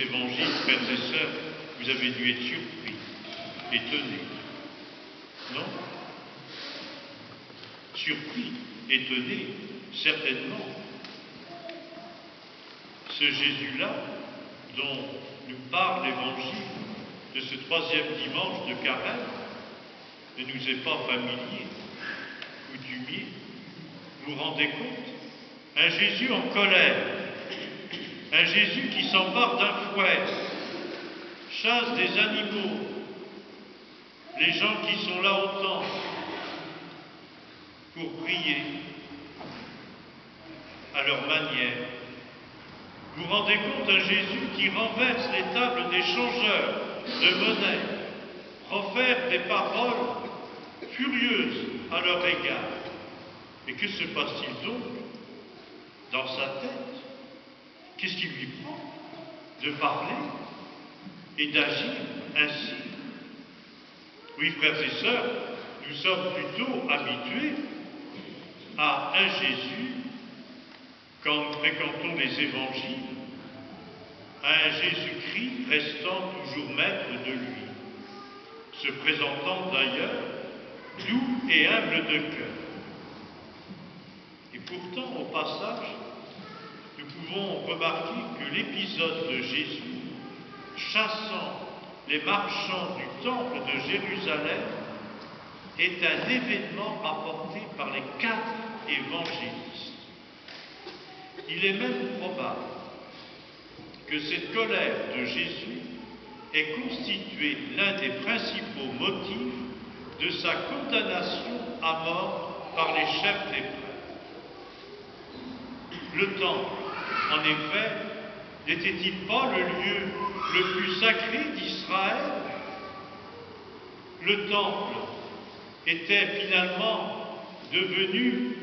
évangiles, frères et sœurs, vous avez dû être surpris, étonnés. Non? Surpris, étonnés, certainement. Ce Jésus-là, dont nous parle l'Évangile de ce 3e dimanche de Carême, ne nous est pas familier, coutumier. Vous vous rendez compte? Un Jésus en colère, un Jésus qui s'empare d'un fouet, chasse des animaux, les gens qui sont là au temple pour prier à leur manière. Vous vous rendez compte, un Jésus qui renverse les tables des changeurs de monnaie, profère des paroles furieuses à leur égard. Et que se passe-t-il donc dans sa tête? Qu'est-ce qui lui prend de parler et d'agir ainsi? Oui, frères et sœurs, nous sommes plutôt habitués à un Jésus, quand nous fréquentons les évangiles, à un Jésus-Christ restant toujours maître de lui, se présentant d'ailleurs doux et humble de cœur. Et pourtant, au passage, nous pouvons remarquer que l'épisode de Jésus chassant les marchands du temple de Jérusalem est un événement apporté par les 4 évangélistes. Il est même probable que cette colère de Jésus ait constitué l'un des principaux motifs de sa condamnation à mort par les chefs des prêtres. Le temple, en effet, n'était-il pas le lieu le plus sacré d'Israël? Le temple était finalement devenu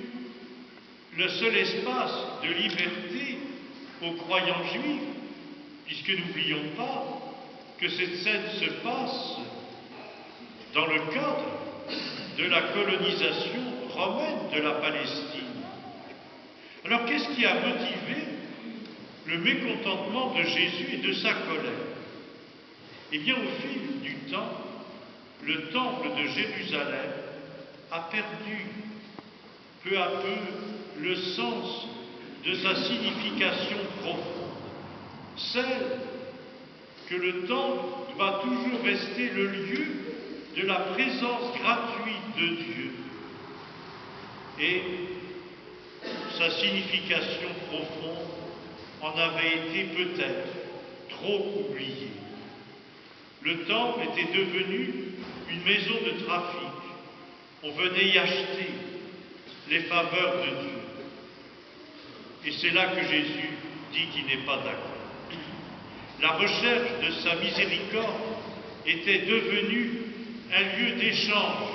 le seul espace de liberté aux croyants juifs, puisque n'oublions pas que cette scène se passe dans le cadre de la colonisation romaine de la Palestine. Alors qu'est-ce qui a motivé le mécontentement de Jésus et de sa colère? Eh bien, au fil du temps, le temple de Jérusalem a perdu peu à peu le sens de sa signification profonde, celle que le temple doit toujours rester le lieu de la présence gratuite de Dieu. Et sa signification profonde en avait été peut-être trop oubliée. Le temple était devenu une maison de trafic. On venait y acheter les faveurs de Dieu. Et c'est là que Jésus dit qu'il n'est pas d'accord. La recherche de sa miséricorde était devenue un lieu d'échange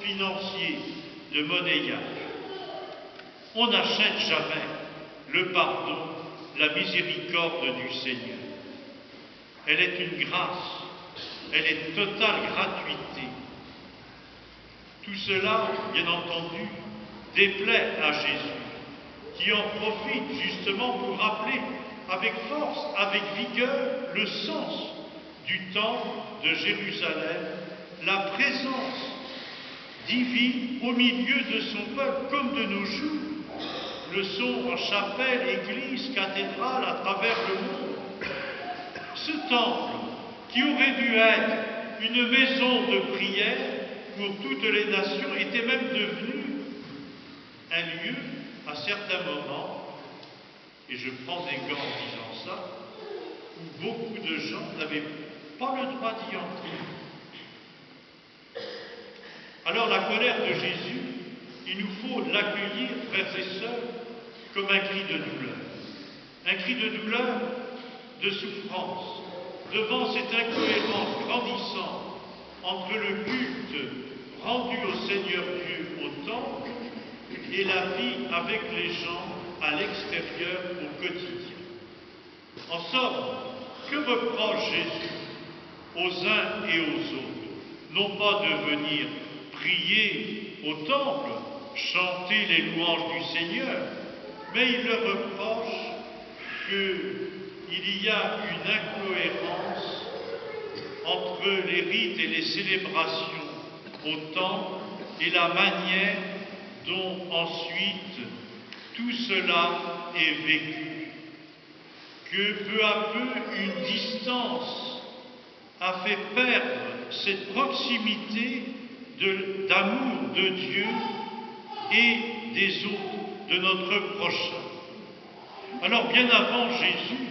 financier, de monnayage. On n'achète jamais le pardon, la miséricorde du Seigneur. Elle est une grâce, elle est totale gratuité. Tout cela, bien entendu, déplaît à Jésus, qui en profite justement pour rappeler avec force, avec vigueur, le sens du temple de Jérusalem, la présence divine au milieu de son peuple, comme de nos jours le sont en chapelle, église, cathédrale à travers le monde. Ce temple, qui aurait dû être une maison de prière pour toutes les nations, était même devenu un lieu, à certains moments, et je prends des gants en disant ça, où beaucoup de gens n'avaient pas le droit d'y entrer. Alors la colère de Jésus, il nous faut l'accueillir, frères et sœurs, comme un cri de douleur. Un cri de douleur, de souffrance, devant cette incohérence grandissante entre le culte rendu au Seigneur Dieu au temple et la vie avec les gens à l'extérieur au quotidien. En somme, que reproche Jésus aux uns et aux autres? Non pas de venir prier au temple, chanter les louanges du Seigneur, mais il leur reproche il y a une incohérence entre les rites et les célébrations au temple et la manière dont ensuite tout cela est vécu. Que peu à peu une distance a fait perdre cette proximité d'amour de Dieu et des autres, de notre prochain. Alors bien avant Jésus,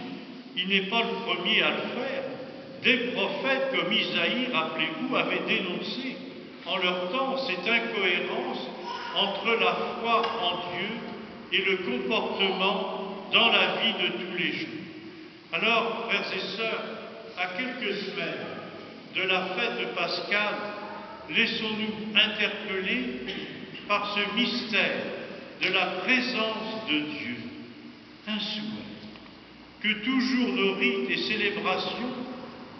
il n'est pas le premier à le faire. Des prophètes comme Isaïe, rappelez-vous, avaient dénoncé en leur temps cette incohérence entre la foi en Dieu et le comportement dans la vie de tous les jours. Alors, frères et sœurs, à quelques semaines de la fête pascale, laissons-nous interpeller par ce mystère de la présence de Dieu. Un souhait que toujours nos rites et célébrations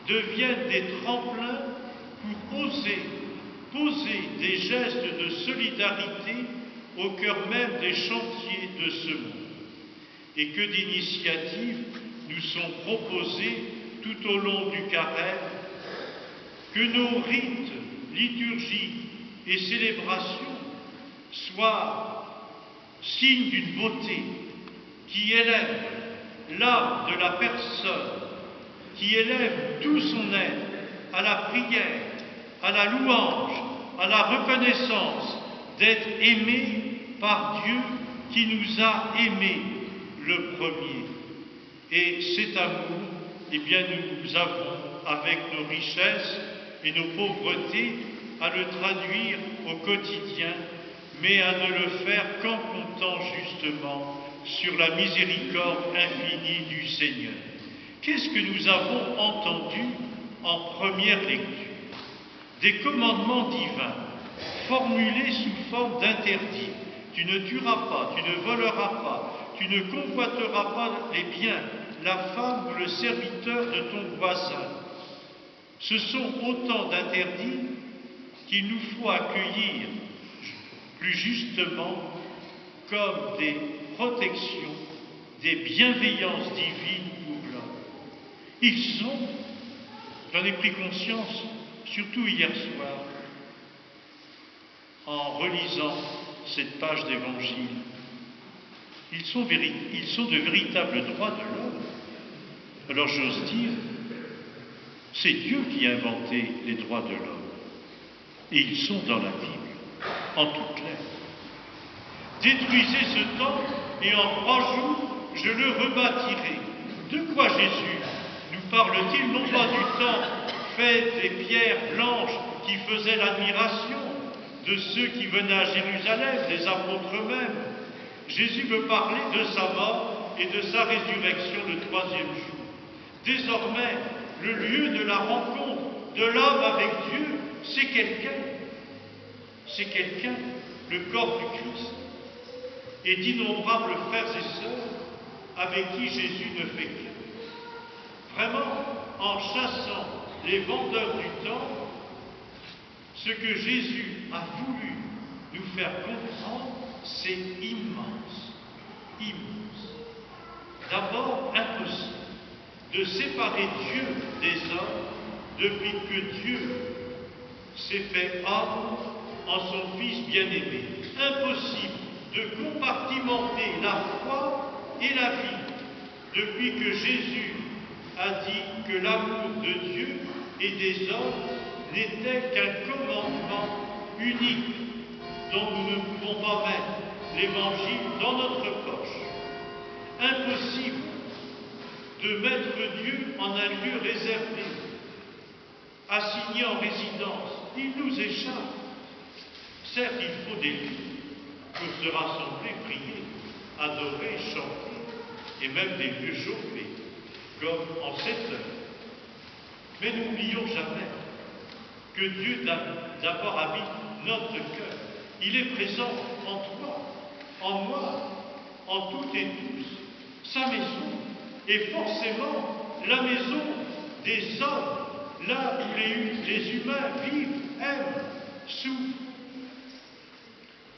deviennent des tremplins pour oser poser des gestes de solidarité au cœur même des chantiers de ce monde. Et que d'initiatives nous sont proposées tout au long du carême, que nos rites, liturgies et célébrations soient signes d'une beauté qui élève l'âme de la personne, qui élève tout son être à la prière, à la louange, à la reconnaissance d'être aimé par Dieu qui nous a aimés le premier. Et cet amour, eh bien, nous avons, avec nos richesses et nos pauvretés, à le traduire au quotidien, mais à ne le faire qu'en comptant justement sur la miséricorde infinie du Seigneur. Qu'est-ce que nous avons entendu en première lecture? Des commandements divins, formulés sous forme d'interdits. Tu ne tueras pas, tu ne voleras pas, tu ne convoiteras pas les biens, la femme ou le serviteur de ton voisin. Ce sont autant d'interdits qu'il nous faut accueillir plus justement comme des protections, des bienveillances divines pour l'homme. Ils sont, j'en ai pris conscience, surtout hier soir, en relisant cette page d'évangile, ils sont de véritables droits de l'homme. Alors j'ose dire, c'est Dieu qui a inventé les droits de l'homme. Et ils sont dans la Bible, en toutes lettres. Détruisez ce temple et en 3 jours, je le rebâtirai. De quoi Jésus nous parle-t-il? Non pas du temple fait des pierres blanches qui faisaient l'admiration de ceux qui venaient à Jérusalem, les apôtres eux-mêmes. Jésus veut parler de sa mort et de sa résurrection le 3e jour. Désormais, le lieu de la rencontre de l'homme avec Dieu, c'est quelqu'un. C'est quelqu'un, le corps du Christ. Et d'innombrables frères et sœurs avec qui Jésus ne fait qu'un. Vraiment, en chassant les vendeurs du temple, ce que Jésus a voulu nous faire comprendre, c'est immense, immense. D'abord, impossible de séparer Dieu des hommes depuis que Dieu s'est fait homme en son Fils bien-aimé. Impossible de compartimenter la foi et la vie depuis que Jésus a dit que l'amour de Dieu et des hommes n'était qu'un commandement unique dont nous ne pouvons pas mettre l'Évangile dans notre poche. Impossible de mettre Dieu en un lieu réservé, assigné en résidence. Il nous échappe. Certes, il faut des lieux pour se rassembler, prier, adorer, chanter, et même des lieux chauffés, comme en cette heure. Mais n'oublions jamais que Dieu d'abord habite notre cœur. Il est présent en toi, en moi, en toutes et tous. Sa maison est forcément la maison des hommes, là où les humains vivent, aiment, souffrent.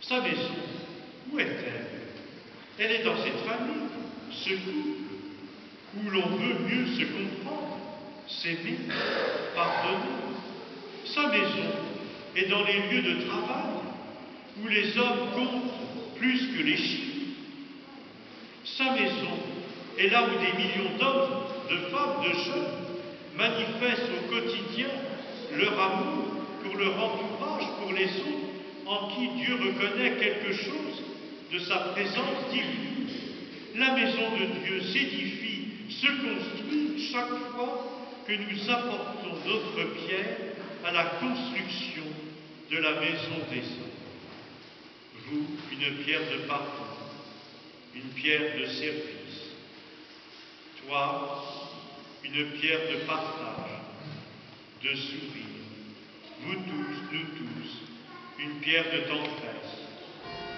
Sa maison, où est-elle? Elle est dans cette famille, ce couple. où l'on veut mieux se comprendre, s'aimer, pardonner. Sa maison est dans les lieux de travail, où les hommes comptent plus que les chiffres. Sa maison est là où des millions d'hommes, de femmes, de jeunes manifestent au quotidien leur amour pour leur entourage, pour les autres, en qui Dieu reconnaît quelque chose de sa présence divine. La maison de Dieu s'édifie, se construit chaque fois que nous apportons notre pierre à la construction de la maison des hommes. Vous, une pierre de pardon, une pierre de service. Toi, une pierre de partage, de sourire. Vous tous, nous tous, une pierre de tendresse,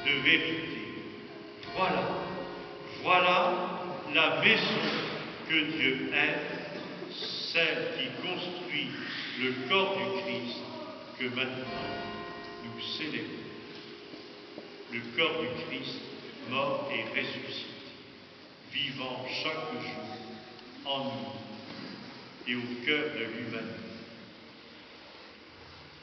de vérité. Voilà la maison que Dieu aime, celle qui construit le corps du Christ que maintenant nous célébrons. Le corps du Christ mort et ressuscité, vivant chaque jour en nous et au cœur de l'humanité.